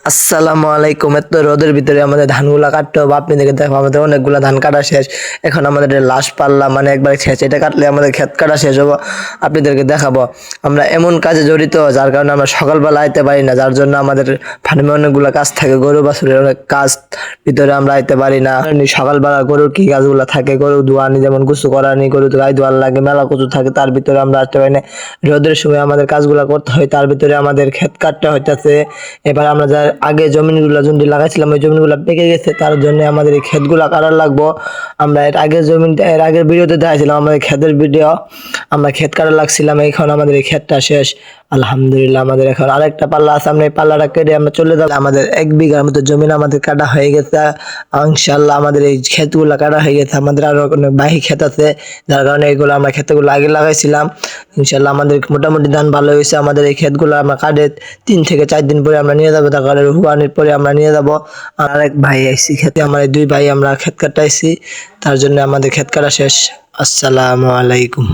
আসসালামু আলাইকুম। এত রোদের ভিতরে আমাদের ধানগুলা কাটতে হবে। আপনাদেরকে দেখো আমাদের অনেকগুলা ধান কাটা শেষ। এখন আমাদের লাশ পাল্লা মানে একবার শেষ, এটা কাটলে আমাদের ক্ষেত কাটা শেষ হবো। আপনাদেরকে দেখাবো আমরা এমন কাজে জড়িত যার কারণে আমরা সকালবেলা আইতে পারি না, যার জন্য আমাদের ফার্মে অনেকগুলা কাজ থাকে, গরু বাছুরের অনেক কাজ ভিতরে আমরা আইতে পারি না। সকালবেলা গরুর কি কাজগুলা থাকে, গরু ধোয়ানি, যেমন গোসল করানি, গরু গায়ে ধোয়ার লাগে, মেলা কিছু থাকে, তার ভিতরে আমরা আসতে পারি না। রোদের সময় আমাদের কাজগুলা করতে হয়, তার ভিতরে আমাদের ক্ষেত কাটতে হইতেছে। এবার আমরা যা আগে জমিনগুলা জুন্ডি লাগাইছিলাম ওই জমিনগুলা পেকে গেছে, তার জন্য আমাদের এই ক্ষেতগুলা কাটার লাগবো। আমরা এর আগের ভিডিওতে দেখাইছিলাম আমাদের ক্ষেতের ভিডিও, আমরা ক্ষেত কাটা লাগছিলাম। এখন আমাদের এই ক্ষেতটা শেষ আলহামদুলিল্লাহ। আমাদের এখন আরেকটা পাল্লা আছে, আমরা এই পাল্লাটা কেটে আমরা চলে যাব। আমাদের 1 বিঘার মতো জমিন আমাদের কাটা হয়ে গেছে ইনশাআল্লাহ। আমাদের এই ক্ষেতগুলা কাটা হয়ে গেছে, আমাদের আরো অনেক বাহি ক্ষেত আছে, যার কারণে এগুলো আমরা ক্ষেতগুলো আগে লাগাইছিলাম। ইনশাআল্লাহ আমাদের মোটামুটি ধান ভালো হয়েছে। আমাদের এই ক্ষেতগুলো আমরা কাটে 3 থেকে 4 দিন পরে আমরা নিয়ে যাবো, তার কারণে হুয়ানির পরে আমরা নিয়ে যাবো। আর আরেক ভাই আইসি খেতে, আমার এই 2 ভাই আমরা ক্ষেত কাটাইছি, তার জন্য আমাদের ক্ষেত কাটা শেষ। আসসালামু আলাইকুম।